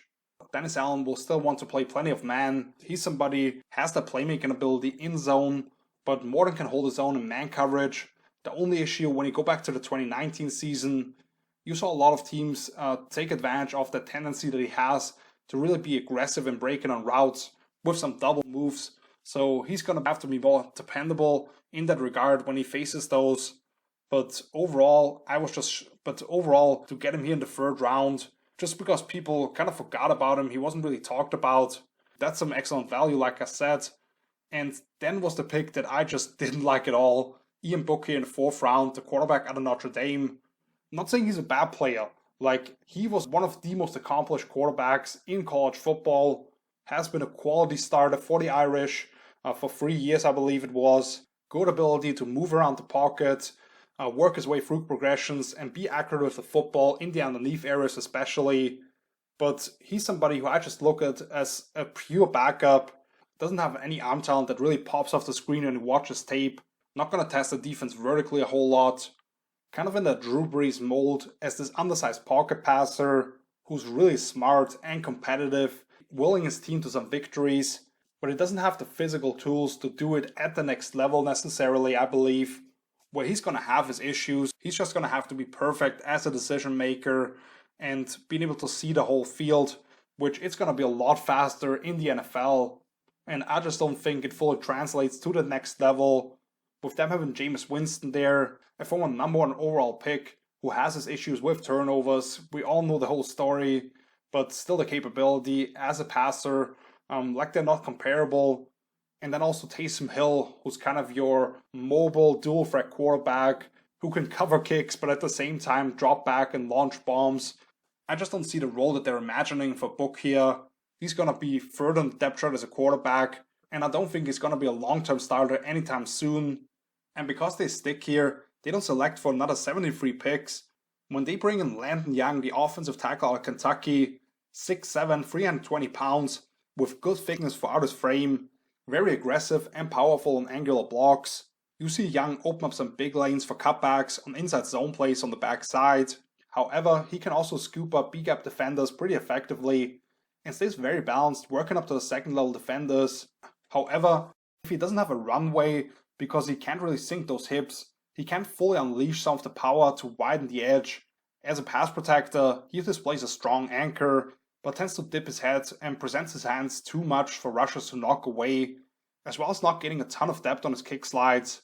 Dennis Allen will still want to play plenty of man. He's somebody has the playmaking ability in zone, but more than can hold his own in man coverage. The only issue when you go back to the 2019 season, you saw a lot of teams take advantage of the tendency that he has to really be aggressive and breaking on routes with some double moves. So he's going to have to be more dependable in that regard when he faces those. But overall, to get him here in the 3rd round, just because people kind of forgot about him, he wasn't really talked about. That's some excellent value, like I said. And then was the pick that I just didn't like at all. Ian Book here in the 4th round, the quarterback out of Notre Dame. I'm not saying he's a bad player. Like, he was one of the most accomplished quarterbacks in college football. Has been a quality starter for the Irish for 3 years, I believe it was. Good ability to move around the pocket, work his way through progressions, and be accurate with the football in the underneath areas especially. But he's somebody who I just look at as a pure backup. Doesn't have any arm talent that really pops off the screen when you watch his tape. Not going to test the defense vertically a whole lot. Kind of in the Drew Brees mold as this undersized pocket passer who's really smart and competitive, willing his team to some victories, but he doesn't have the physical tools to do it at the next level necessarily, I believe. Where he's going to have his issues, he's just going to have to be perfect as a decision maker and being able to see the whole field, which it's going to be a lot faster in the NFL. And I just don't think it fully translates to the next level. With them having Jameis Winston there, a former number 1 overall pick who has his issues with turnovers. We all know the whole story, but still the capability as a passer, like they're not comparable. And then also Taysom Hill, who's kind of your mobile dual threat quarterback who can cover kicks, but at the same time drop back and launch bombs. I just don't see the role that they're imagining for Book here. He's going to be further in the depth chart as a quarterback, and I don't think he's going to be a long-term starter anytime soon. And because they stick here, they don't select for another 73 picks. When they bring in Landon Young, the offensive tackle out of Kentucky, 6'7", 320 pounds, with good thickness for out his frame, very aggressive and powerful on angular blocks. You see Young open up some big lanes for cutbacks on inside zone plays on the backside. However, he can also scoop up B-gap defenders pretty effectively and stays very balanced, working up to the second level defenders. However, if he doesn't have a runway because he can't really sink those hips, he can't fully unleash some of the power to widen the edge As a pass protector, he displays a strong anchor, but tends to dip his head and presents his hands too much for rushers to knock away, as well as not getting a ton of depth on his kick slides.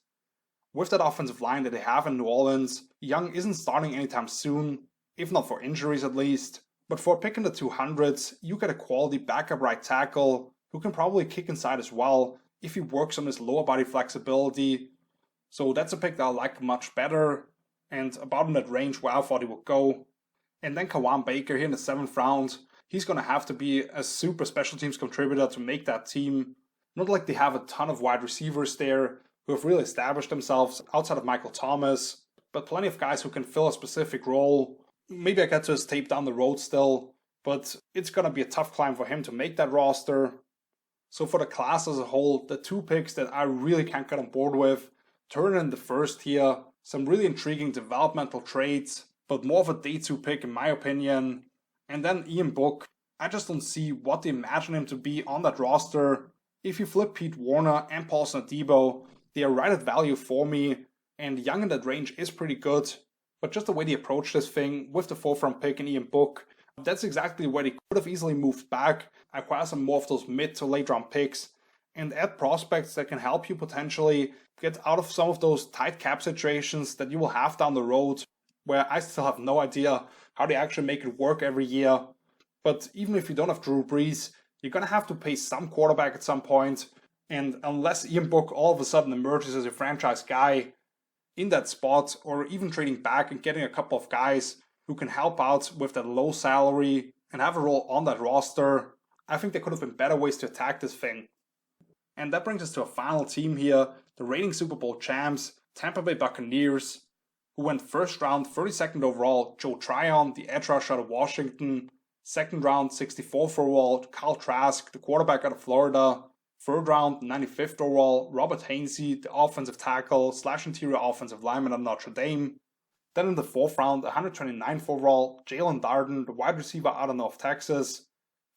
With that offensive line that they have in New Orleans, Young isn't starting anytime soon, if not for injuries at least. But for a pick in the 200s, you get a quality backup right tackle who can probably kick inside as well if he works on his lower body flexibility. So that's a pick that I like much better, and about in that range where I thought he would go. And then Kawan Baker here in the 7th round. He's going to have to be a super special teams contributor to make that team. Not like they have a ton of wide receivers there who have really established themselves outside of Michael Thomas, but plenty of guys who can fill a specific role. Maybe I get to his tape down the road still, but it's going to be a tough climb for him to make that roster. So for the class as a whole, the 2 picks that I really can't get on board with, Turner in the 1st here, some really intriguing developmental traits, but more of a day 2 pick in my opinion. And then Ian Book, I just don't see what they imagine him to be on that roster. If you flip Pete Warner and Paulson Adebo, they are right at value for me, and Young in that range is pretty good. But just the way they approach this thing with the 4th round pick in Ian Book, that's exactly where they could have easily moved back, acquire some more of those mid to late round picks, and add prospects that can help you potentially get out of some of those tight cap situations that you will have down the road, where I still have no idea how they actually make it work every year. But even if you don't have Drew Brees, you're going to have to pay some quarterback at some point, and unless Ian Book all of a sudden emerges as a franchise guy in that spot, or even trading back and getting a couple of guys who can help out with that low salary and have a role on that roster, I think there could have been better ways to attack this thing. And that brings us to a final team here, the reigning Super Bowl champs, Tampa Bay Buccaneers, who went 1st round, 32nd overall, Joe Tryon, the edge rusher out of Washington, 2nd round, 64th overall, Kyle Trask, the quarterback out of Florida, 3rd round, 95th overall, Robert Hainsey, the offensive tackle / interior offensive lineman of Notre Dame. Then in the 4th round, 129th overall, Jalen Darden, the wide receiver out of North Texas.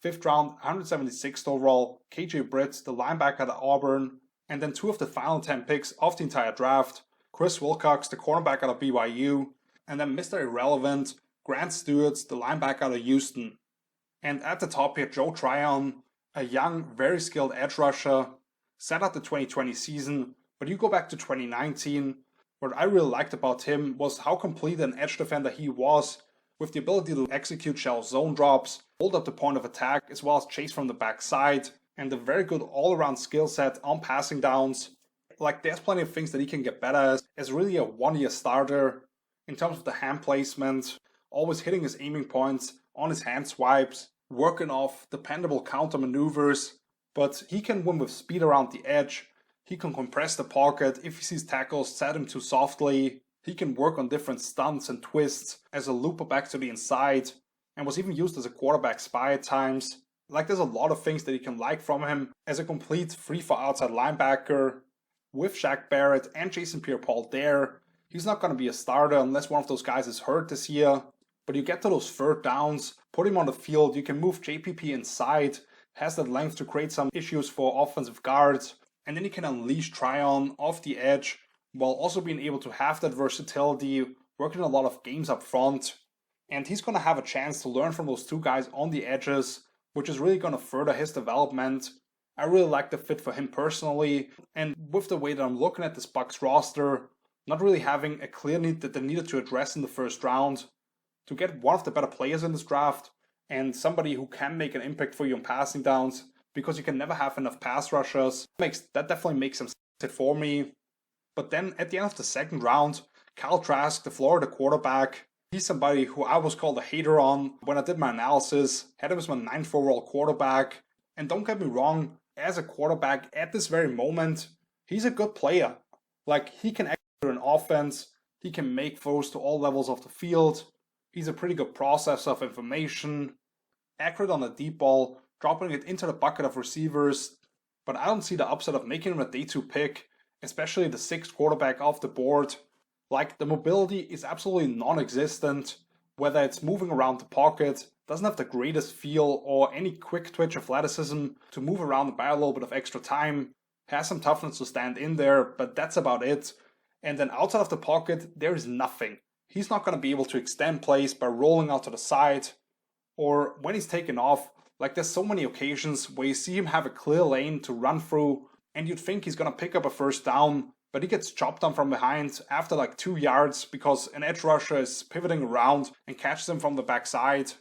5th round, 176th overall, KJ Britt, the linebacker out of Auburn. And then 2 of the final 10 picks of the entire draft, Chris Wilcox, the cornerback out of BYU. And then Mr. Irrelevant, Grant Stewart, the linebacker out of Houston. And at the top here, Joe Tryon, a young, very skilled edge rusher, set out the 2020 season, but you go back to 2019, what I really liked about him was how complete an edge defender he was, with the ability to execute shell zone drops, hold up the point of attack, as well as chase from the backside, and a very good all-around skill set on passing downs. Like, there's plenty of things that he can get better as really a one-year starter, in terms of the hand placement, always hitting his aiming points on his hand swipes, working off dependable counter maneuvers, but he can win with speed around the edge. He can compress the pocket if he sees tackles set him too softly. He can work on different stunts and twists as a looper back to the inside, and was even used as a quarterback spy at times. Like, there's a lot of things that you can like from him as a complete free for outside linebacker. With Shaq Barrett and Jason Pierre-Paul there, he's not going to be a starter unless one of those guys is hurt this year. But you get to those 3rd downs, put him on the field, you can move JPP inside, has that length to create some issues for offensive guards, and then you can unleash Tryon off the edge, while also being able to have that versatility, working a lot of games up front. And he's going to have a chance to learn from those 2 guys on the edges, which is really going to further his development. I really like the fit for him personally, and with the way that I'm looking at this Bucs roster, not really having a clear need that they needed to address in the 1st round, to get one of the better players in this draft, and somebody who can make an impact for you on passing downs, because you can never have enough pass rushers, that definitely makes some sense for me. But then at the end of the 2nd round, Kyle Trask, the Florida quarterback, he's somebody who I was called a hater on when I did my analysis, had him as my 9th overall quarterback, and don't get me wrong, as a quarterback at this very moment, he's a good player. Like, he can execute an offense, he can make throws to all levels of the field, he's a pretty good processor of information, accurate on the deep ball, dropping it into the bucket of receivers, but I don't see the upside of making him a day 2 pick, especially the 6th quarterback off the board. Like, the mobility is absolutely non-existent, whether it's moving around the pocket, doesn't have the greatest feel or any quick twitch athleticism to move around and buy a little bit of extra time, has some toughness to stand in there, but that's about it. And then outside of the pocket, there is nothing. he's not going to be able to extend plays by rolling out to the side, or when he's taken off, like there's so many occasions where you see him have a clear lane to run through, and you'd think he's going to pick up a first down, but he gets chopped on from behind after like 2 yards because an edge rusher is pivoting around and catches him from the backside.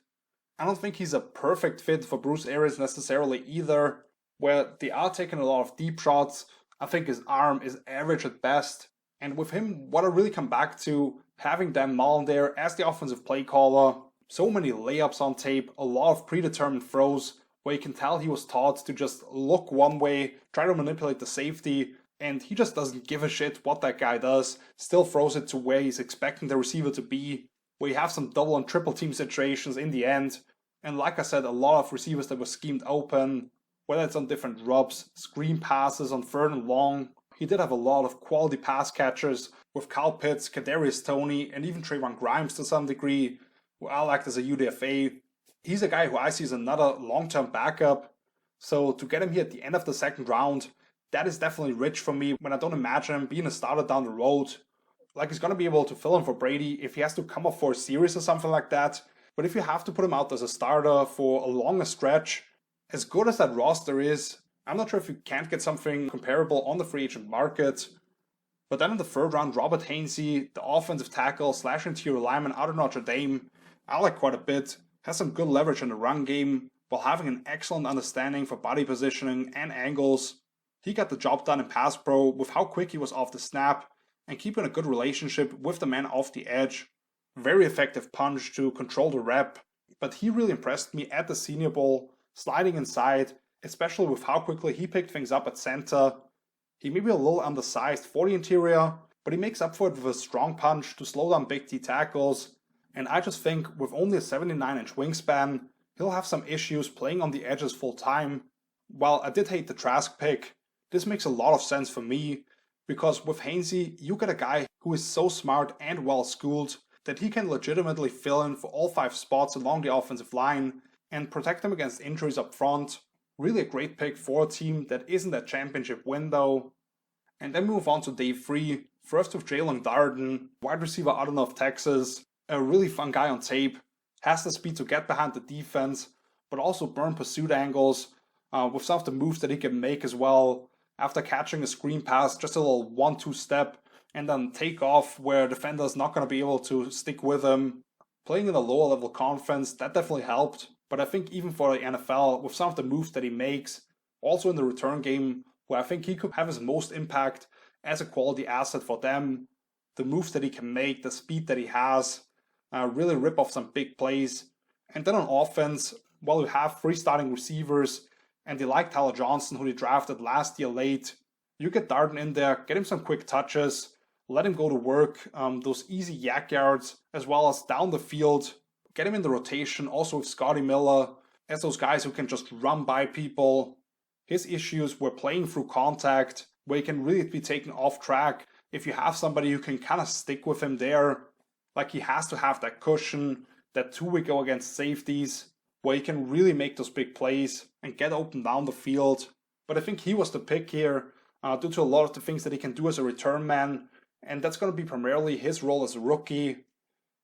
I don't think he's a perfect fit for Bruce Arians necessarily either, where they are taking a lot of deep shots. I think his arm is average at best. And with him, what I really come back to, having Dan Mullen there as the offensive play caller, so many layups on tape, a lot of predetermined throws, where you can tell he was taught to just look one way, try to manipulate the safety, and he just doesn't give a shit what that guy does, still throws it to where he's expecting the receiver to be, where you have some double and triple team situations in the end. And like I said, a lot of receivers that were schemed open, whether it's on different rubs, screen passes on third and long. He did have a lot of quality pass catchers with Kyle Pitts, Kadarius Toney, and even Trayvon Grimes to some degree, who I liked as a UDFA. He's a guy who I see as another long-term backup. So to get him here at the end of the second round, that is definitely rich for me when I don't imagine him being a starter down the road. Like, he's going to be able to fill in for Brady if he has to come up for a series or something like that. But if you have to put him out as a starter for a longer stretch, as good as that roster is, I'm not sure if you can't get something comparable on the free agent market. But then in the third round, Robert Hainsey, the offensive tackle / interior lineman out of Notre Dame, I like quite a bit. Has some good leverage in the run game while having an excellent understanding for body positioning and angles. He got the job done in pass pro with how quick he was off the snap and keeping a good relationship with the man off the edge. Very effective punch to control the rep, but he really impressed me at the Senior Bowl, sliding inside, especially with how quickly he picked things up at center. He may be a little undersized for the interior, but he makes up for it with a strong punch to slow down big T tackles, and I just think with only a 79-inch wingspan, he'll have some issues playing on the edges full time. While I did hate the Trask pick, this makes a lot of sense for me, because with Hainsey, you get a guy who is so smart and well schooled that he can legitimately fill in for all 5 spots along the offensive line and protect them against injuries up front. Really a great pick for a team that isn't a championship window. And then move on to day 3, first with Jalen Darden, wide receiver out of North Texas, a really fun guy on tape, has the speed to get behind the defense, but also burn pursuit angles with some of the moves that he can make as well. After catching a screen pass, just a little 1-2 step, and then take off where defender's not going to be able to stick with him. Playing in a lower level conference, that definitely helped. But I think even for the NFL, with some of the moves that he makes, also in the return game, where I think he could have his most impact as a quality asset for them, the moves that he can make, the speed that he has, really rip off some big plays. And then on offense, while we have 3 starting receivers, and they like Tyler Johnson, who they drafted last year late, you get Darden in there, get him some quick touches, let him go to work, those easy yak yards, as well as down the field. Get him in the rotation, also with Scotty Miller, as those guys who can just run by people. His issues were playing through contact, where he can really be taken off track if you have somebody who can kind of stick with him there. Like, he has to have that cushion, that 2-week go against safeties, where he can really make those big plays and get open down the field. But I think he was the pick here, due to a lot of the things that he can do as a return man, and that's going to be primarily his role as a rookie.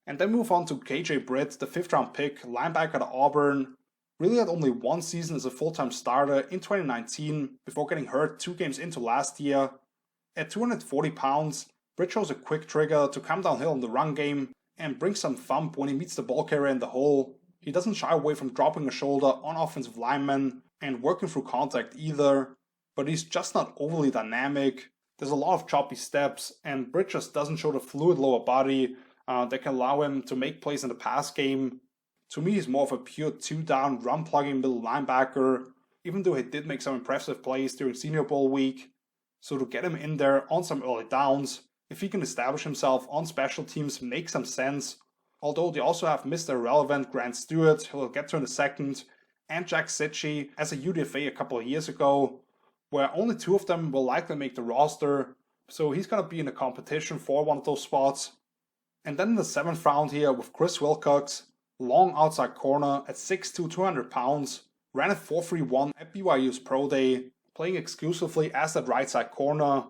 And then move on to KJ Britt, the 5th round pick, linebacker at Auburn. Really had only 1 season as a full-time starter in 2019 before getting hurt 2 games into last year. At 240 pounds, Britt shows a quick trigger to come downhill in the run game and bring some thump when he meets the ball carrier in the hole. He doesn't shy away from dropping a shoulder on offensive linemen and working through contact either, but he's just not overly dynamic. There's a lot of choppy steps, and Britt just doesn't show the fluid lower body that can allow him to make plays in the pass game. To me, he's more of a pure 2-down, run-plugging middle linebacker, even though he did make some impressive plays during Senior Bowl week. So to get him in there on some early downs, if he can establish himself on special teams, makes some sense. Although they also have Mr. Irrelevant Grant Stewart, who we'll get to in a second, and Jack Sitchy as a UDFA a couple of years ago, where only 2 of them will likely make the roster, so he's going to be in a competition for one of those spots. And then in the 7th round here with Chris Wilcox, long outside corner at 6'2", 200 pounds, ran a 4.31 at BYU's Pro Day, playing exclusively as that right side corner.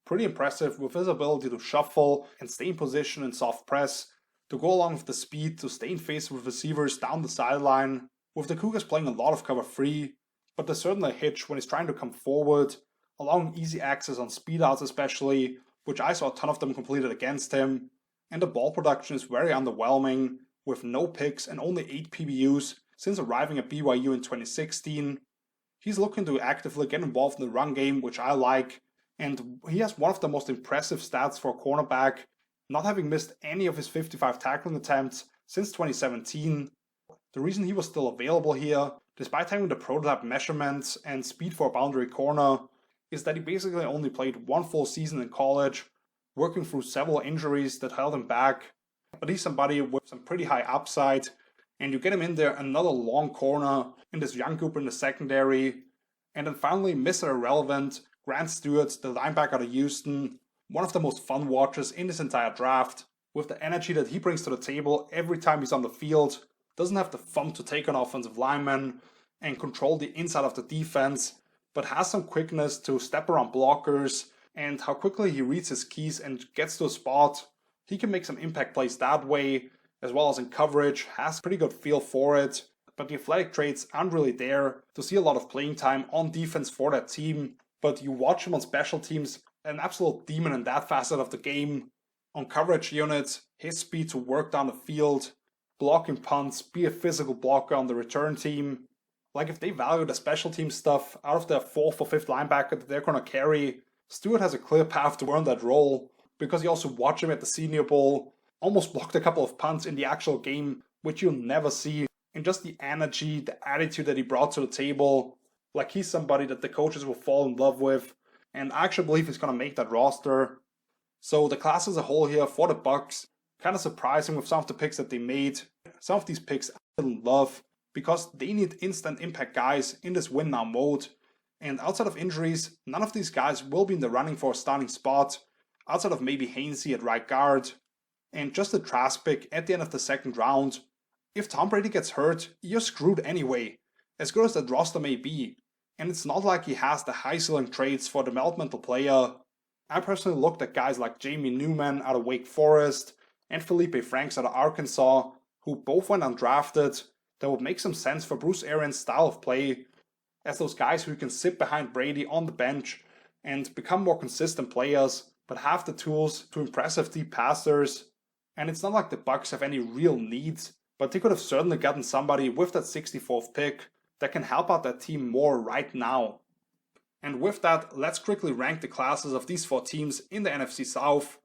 Pretty impressive with his ability to shuffle and stay in position in soft press, to go along with the speed to stay in phase with receivers down the sideline, with the Cougars playing a lot of cover 3, but there's certainly a hitch when he's trying to come forward, allowing easy access on speed outs especially, which I saw a ton of them completed against him, and the ball production is very underwhelming, with no picks and only 8 PBUs since arriving at BYU in 2016. He's looking to actively get involved in the run game, which I like, and he has one of the most impressive stats for a cornerback, not having missed any of his 55 tackling attempts since 2017. The reason he was still available here, despite having the prototype measurements and speed for a boundary corner, is that he basically only played one full season in college, working through several injuries that held him back. But he's somebody with some pretty high upside, and you get him in there another long corner in this young group in the secondary. And then finally, Mr. Irrelevant, Grant Stewart, the linebacker out of Houston, one of the most fun watchers in this entire draft, with the energy that he brings to the table every time he's on the field, doesn't have the thumb to take on offensive linemen and control the inside of the defense, but has some quickness to step around blockers, and how quickly he reads his keys and gets to a spot. He can make some impact plays that way, as well as in coverage, has pretty good feel for it, but the athletic traits aren't really there to see a lot of playing time on defense for that team. But you watch him on special teams, an absolute demon in that facet of the game. On coverage units, his speed to work down the field, blocking punts, be a physical blocker on the return team. Like if they value the special team stuff out of their 4th or 5th linebacker that they're going to carry, Stewart has a clear path to earn that role, because you also watch him at the Senior Bowl, almost blocked a couple of punts in the actual game, which you'll never see, and just the energy, the attitude that he brought to the table, like he's somebody that the coaches will fall in love with, and I actually believe he's going to make that roster. So the class as a whole here for the Bucs, kind of surprising with some of the picks that they made. Some of these picks I didn't love, because they need instant impact guys in this win now mode, and outside of injuries, none of these guys will be in the running for a starting spot, outside of maybe Hainsey at right guard, and just a trash pick at the end of the 2nd round. If Tom Brady gets hurt, you're screwed anyway, as good as that roster may be, and it's not like he has the high ceiling traits for a developmental player. I personally looked at guys like Jamie Newman out of Wake Forest and Felipe Franks out of Arkansas, who both went undrafted, that would make some sense for Bruce Arians' style of play, as those guys who can sit behind Brady on the bench and become more consistent players, but have the tools to impressive deep passers. And it's not like the Bucs have any real needs, but they could have certainly gotten somebody with that 64th pick that can help out that team more right now. And with that, let's quickly rank the classes of these 4 teams in the NFC South.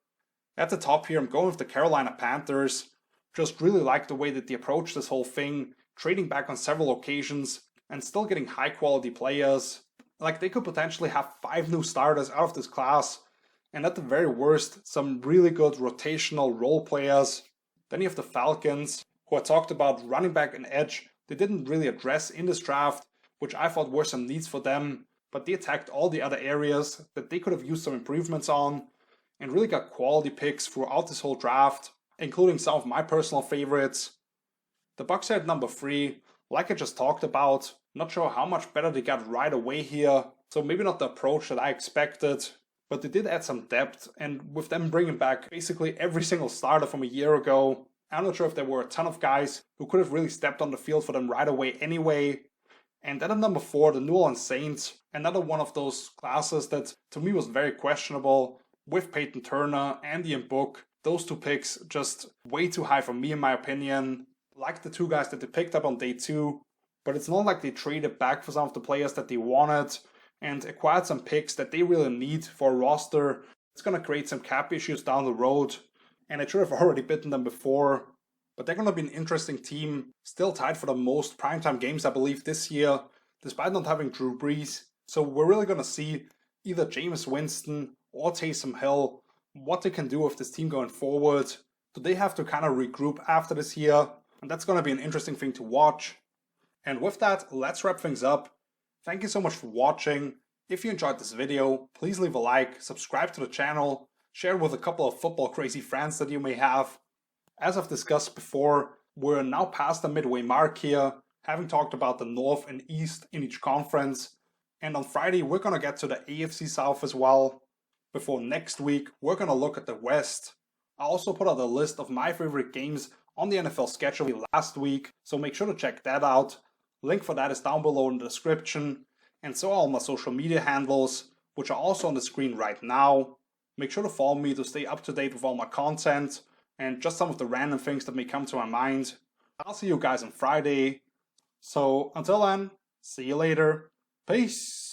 At the top here, I'm going with the Carolina Panthers. Just really like the way that they approach this whole thing, trading back on several occasions and still getting high quality players. Like they could potentially have 5 new starters out of this class, and at the very worst, some really good rotational role players. Then you have the Falcons, who I talked about running back and edge. They didn't really address in this draft, which I thought were some needs for them, but they attacked all the other areas that they could have used some improvements on, and really got quality picks throughout this whole draft, including some of my personal favorites. The Bucs are at number 3, like I just talked about. Not sure how much better they got right away here, so maybe not the approach that I expected, but they did add some depth, and with them bringing back basically every single starter from a year ago, I'm not sure if there were a ton of guys who could have really stepped on the field for them right away anyway. And then at number 4, the New Orleans Saints, another one of those classes that to me was very questionable, with Peyton Turner and Ian Book. Those 2 picks just way too high for me in my opinion. Like the 2 guys that they picked up on day 2, but it's not like they traded back for some of the players that they wanted and acquired some picks that they really need for a roster. It's going to create some cap issues down the road, and it should have already bitten them before. But they're going to be an interesting team, still tied for the most primetime games I believe this year, despite not having Drew Brees. So we're really going to see either Jameis Winston or Taysom Hill, what they can do with this team going forward. Do they have to kind of regroup after this year? And that's going to be an interesting thing to watch. And with that, let's wrap things up. Thank you so much for watching. If you enjoyed this video, please leave a like, subscribe to the channel, share with a couple of football crazy friends that you may have. As I've discussed before, we're now past the midway mark here, having talked about the North and East in each conference. And on Friday, we're going to get to the AFC South as well. Before next week, we're going to look at the West. I also put out a list of my favorite games on the NFL schedule last week, so make sure to check that out. Link for that is down below in the description, and so are all my social media handles, which are also on the screen right now. Make sure to follow me to stay up to date with all my content, and just some of the random things that may come to my mind. I'll see you guys on Friday. So until then, see you later. Peace.